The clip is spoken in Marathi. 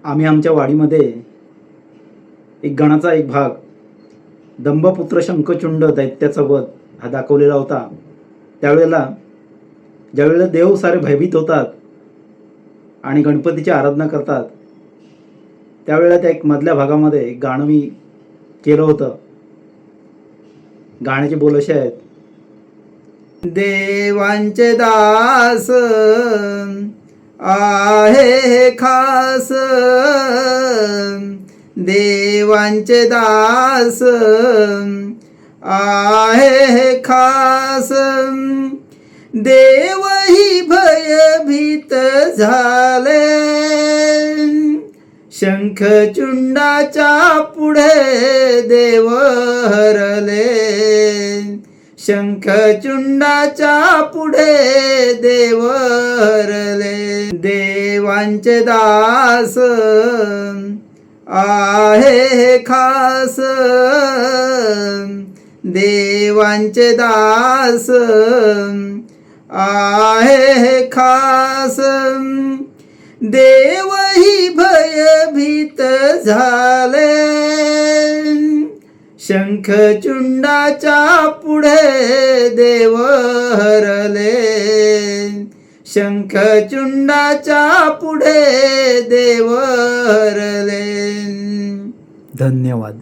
आम्ही आमच्या वाडीमध्ये एक गणाचा एक भाग दंभपुत्र शंखचूंड दैत्याचा वध हा दाखवलेला होता. ज्यावेळेला देव सारे भयभीत होतात आणि गणपतीची आराधना करतात, त्यावेळेला त्या एक मधल्या भागामध्ये एक गाणं मी केलं होतं. गाण्याचे बोल असे आहेत. देवांचे दास आहे खास, देवांचे दास आहे खास, देवही भयभीत झाले, शंखचूंडाच्या पुढे देव हरले, शंखचूंडाच्या पुढे देव हरले. देवांचे दास आहे खास, देवांचे दास आहे खास, देवही भयभीत झाले, शंखचूंडाच्या पुढे देव हरले, शंखचूंडाच्या पुढे देव हरले. धन्यवाद.